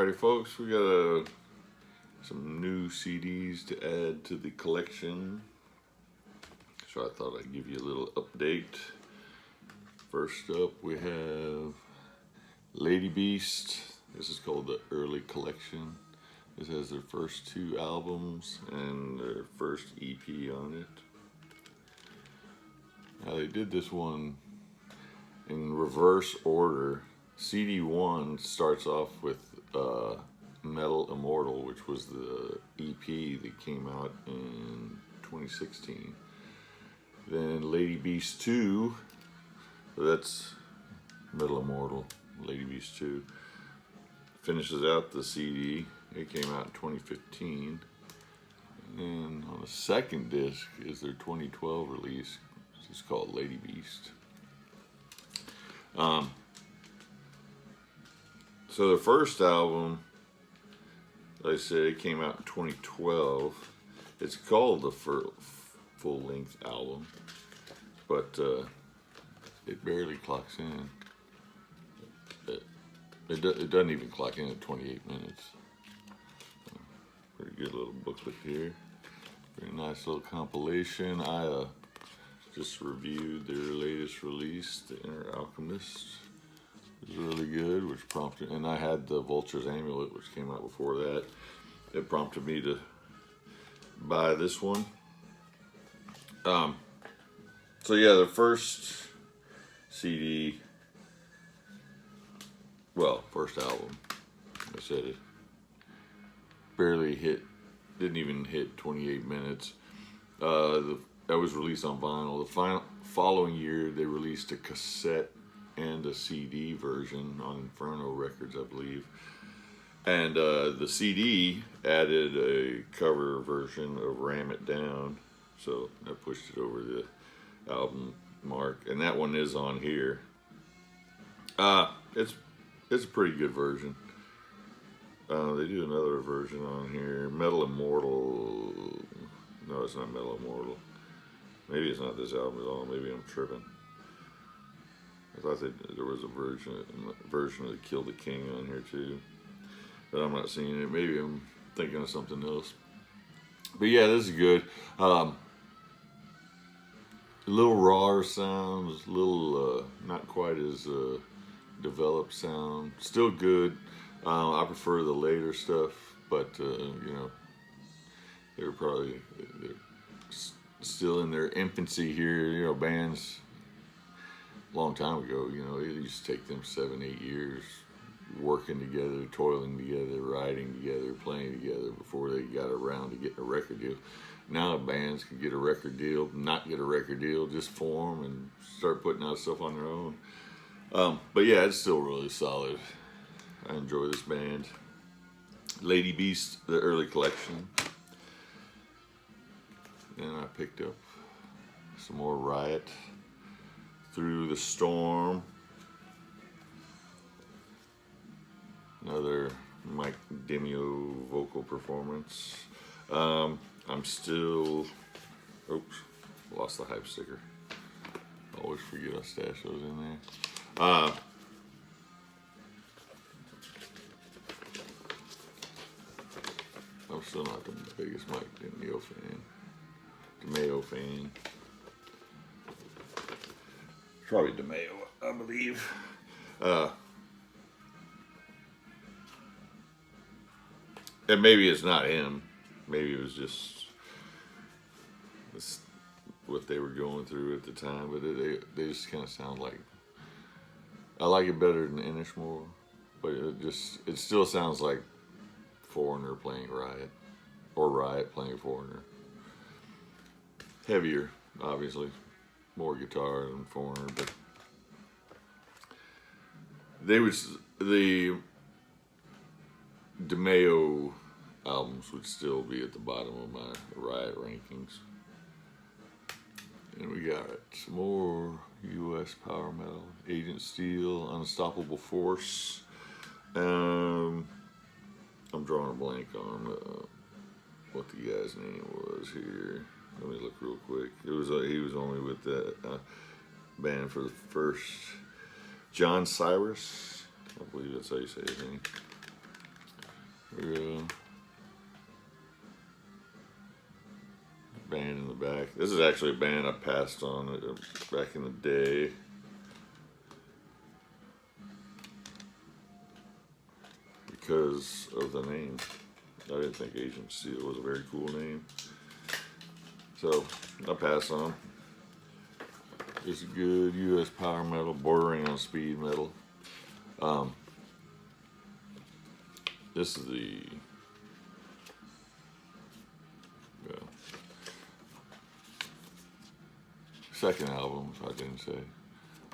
Alrighty, folks, we got some new CDs to add to the collection. So I thought I'd give you a little update. First up, we have Lady Beast. This is called the Early Collection. This has their first 2 albums and their first EP on it. Now they did this one in reverse order. CD 1 starts off with Metal Immortal, which was the EP that came out in 2016. Then Lady Beast 2, that's Metal Immortal, Lady Beast 2, finishes out the CD. It came out in 2015. And then on the second disc is their 2012 release. It's called Lady Beast. So the first album, like I said, it came out in 2012. It's called the full-length album, but it barely clocks in. It doesn't even clock in at 28 minutes. Pretty good little booklet here. Very nice little compilation. I just reviewed their latest release, The Inner Alchemist. It was really good, which prompted, and I had the Vulture's Amulet, which came out before that. It prompted me to buy this one. So yeah, the first CD, well, first album, I said it barely didn't even hit 28 minutes. That was released on vinyl. The following year, they released a cassette and a CD version on Inferno Records, I believe. And the CD added a cover version of Ram It Down, so that pushed it over the album mark. And that one is on here. It's a pretty good version. They do another version on here, Metal Immortal. No, it's not Metal Immortal. Maybe it's not this album at all. Maybe I'm tripping. I thought there was a version of Kill the King on here too, but I'm not seeing it. Maybe I'm thinking of something else. But yeah, this is good. A little rawer sounds, a little not quite as developed sound. Still good. I prefer the later stuff, but you know, they're still in their infancy here. You know, bands long time ago, you know, it used to take them 7-8 years working together, toiling together, writing together, playing together before they got around to getting a record deal. Now bands can get a record deal, not get a record deal, just form and start putting out stuff on their own. But yeah, it's still really solid. I enjoy this band. Lady Beast, the Early Collection. Then I picked up some more Riot, Through the Storm. Another Mike Demio vocal performance. I'm still, oops, lost the hype sticker. Always forget I stash those in there. I'm still not the biggest Mike Demio fan. Probably DeMeo, I believe. And maybe it's not him. Maybe it was just what they were going through at the time. But they just kind of sound like, I like it better than Inishmore, but it still sounds like Foreigner playing Riot, or Riot playing Foreigner. Heavier, obviously. More guitar than Foreigner, but the DeMeo albums would still be at the bottom of my Riot rankings. And we got some more U.S. power metal. Agent Steel, Unstoppable Force. I'm drawing a blank on what the guy's name was here. Let me look real quick. He was only with that band for the first. John Cyrus, I believe that's how you say his name. Yeah. Band in the back. This is actually a band I passed on back in the day. Because of the name. I didn't think Agent Steel was a very cool name. So, I passed on. It's a good U.S. power metal, bordering on speed metal. This is the second album, if I didn't say.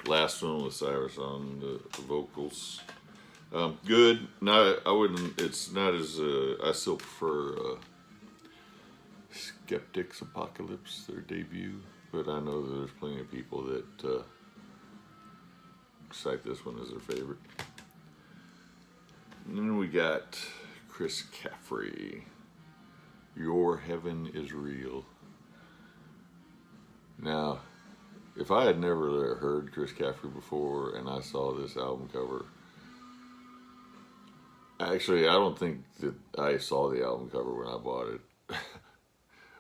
Last one with Cyrus on the vocals. Good. Not. I wouldn't. It's not as. I still prefer Skeptic's Apocalypse, their debut. But I know that there's plenty of people that cite this one as their favorite. And then we got Chris Caffery. Your Heaven is Real. Now, if I had never heard Chris Caffery before and I saw this album cover, actually, I don't think that I saw the album cover when I bought it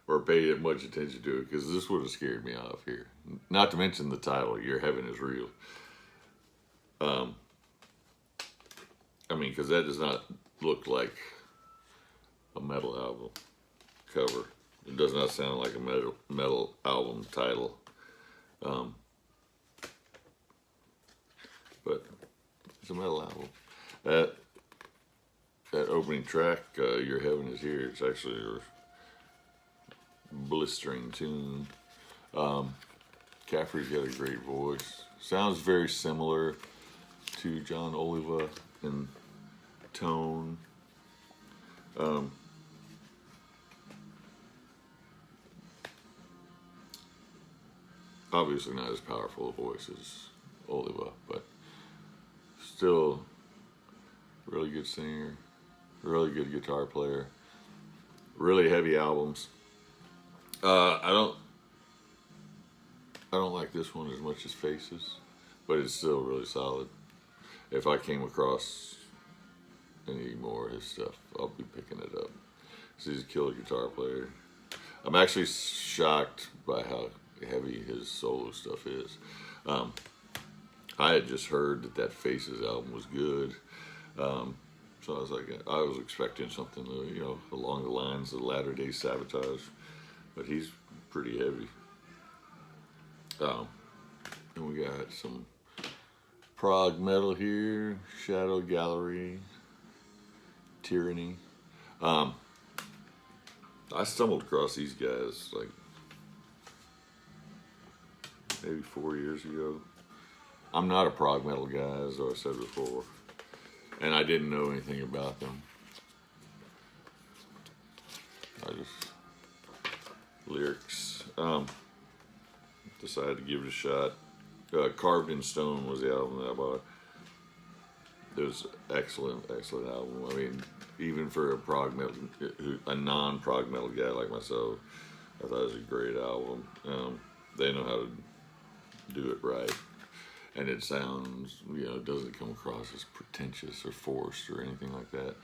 or paid much attention to it, because this would have scared me off here. Not to mention the title, Your Heaven is Real. I mean, because that does not look like a metal album cover. It does not sound like a metal album title. But it's a metal album. That opening track, Your Heaven is Here, it's actually a blistering tune. Caffery's got a great voice. Sounds very similar to John Oliva in tone. Obviously not as powerful a voice as Oliva, but still really good singer, really good guitar player, really heavy albums. I don't like this one as much as Faces, but it's still really solid. If I came across any more of his stuff, I'll be picking it up. So he's a killer guitar player. I'm actually shocked by how heavy his solo stuff is. I had just heard that Faces album was good. So I was like, I was expecting something, along the lines of Latter Day Sabotage, but he's pretty heavy. And we got some prog metal here, Shadow Gallery, Tyranny. I stumbled across these guys like maybe 4 years ago. I'm not a prog metal guy, as I said before, and I didn't know anything about them. I just lyrics. Decided to give it a shot. Carved in Stone was the album that I bought. It was excellent album. I mean, even for a non-prog metal guy like myself, I thought it was a great album. They know how to do it right, and it sounds, doesn't come across as pretentious or forced or anything like that.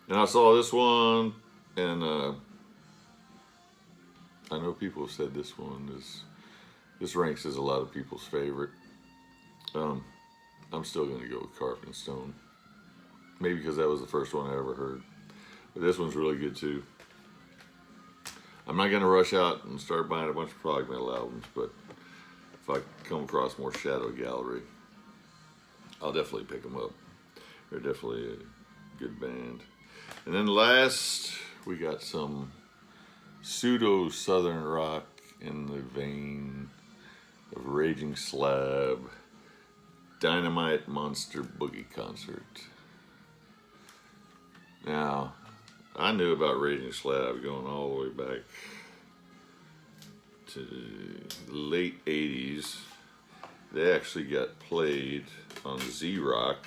And I saw this one, and I know people have said this ranks as a lot of people's favorite. I'm still going to go with Carved in Stone. Maybe because that was the first one I ever heard. But this one's really good too. I'm not going to rush out and start buying a bunch of prog metal albums, but if I come across more Shadow Gallery, I'll definitely pick them up. They're definitely a good band. And then last, we got some pseudo southern rock in the vein of Raging Slab, Dynamite Monster Boogie Concert. Now, I knew about Raging Slab going all the way back to the late 80s. They actually got played on Z-Rock,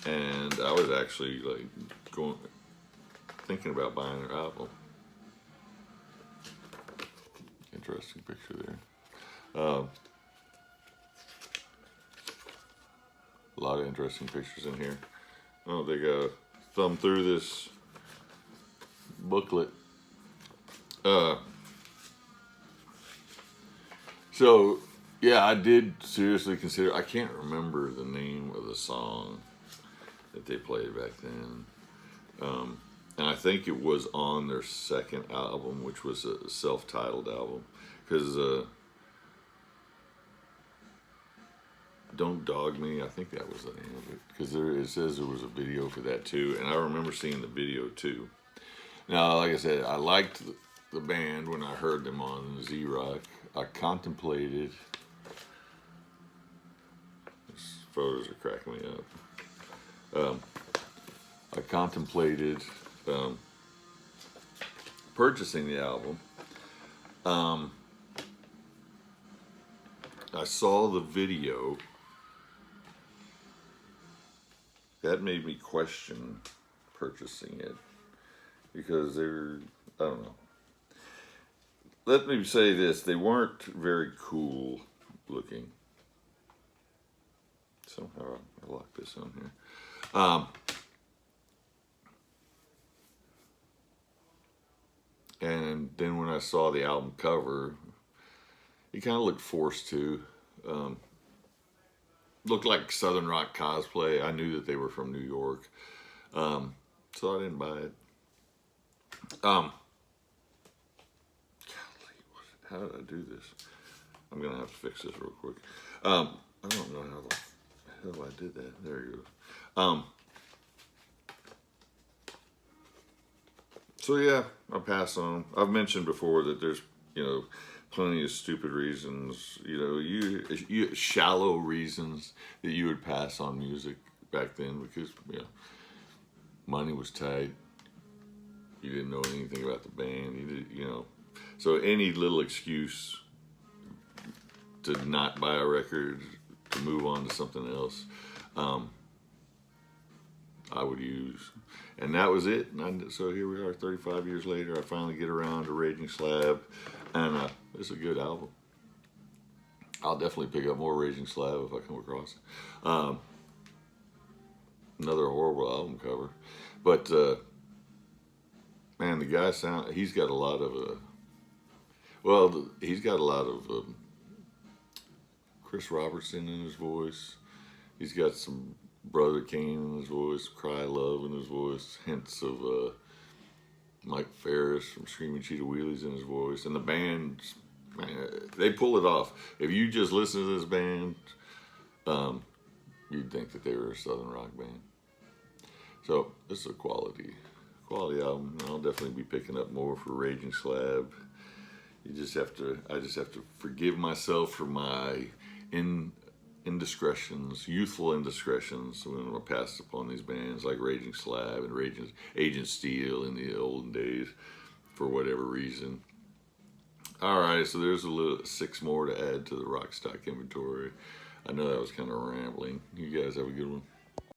and I was actually thinking about buying their album. Interesting picture there. A lot of interesting pictures in here. Oh, they got thumb through this booklet. So, yeah, I did seriously consider, I can't remember the name of the song that they played back then. And I think it was on their second album, which was a self-titled album. Because Don't Dog Me, I think that was the name of it. Because it says there was a video for that too. And I remember seeing the video too. Now, like I said, I liked the band when I heard them on Z-Rock. I contemplated, these photos are cracking me up. I contemplated purchasing the album. I saw the video. That made me question purchasing it because they're, I don't know. Let me say this, they weren't very cool looking. Somehow I locked this on here. And then when I saw the album cover, it kind of looked forced to. Looked like Southern Rock cosplay. I knew that they were from New York. So I didn't buy it. Golly, how did I do this? I'm going to have to fix this real quick. I don't know how the hell I did that. There you go. So yeah, I'll pass on. I've mentioned before that there's, plenty of stupid reasons, you shallow reasons that you would pass on music back then because, money was tight. You didn't know anything about the band. So any little excuse to not buy a record, to move on to something else, I would use. And that was it. And so here we are 35 years later. I finally get around to Raging Slab. And it's a good album. I'll definitely pick up more Raging Slab if I come across it. Another horrible album cover. But, man, the guy he's got a lot of, he's got a lot of Chris Robertson in his voice. He's got some Brother Kane in his voice, Cry Love in his voice, hints of Mike Ferris from Screaming Cheetah Wheelies in his voice. And the band, man, they pull it off. If you just listen to this band, you'd think that they were a Southern Rock band. So this is a quality album. I'll definitely be picking up more for Raging Slab. I just have to forgive myself for my indiscretions, youthful indiscretions when I passed upon these bands like Raging Slab and Agent Steel in the olden days for whatever reason. All right, so there's 6 more to add to the rock stock inventory. I know that was kind of rambling. You guys have a good one.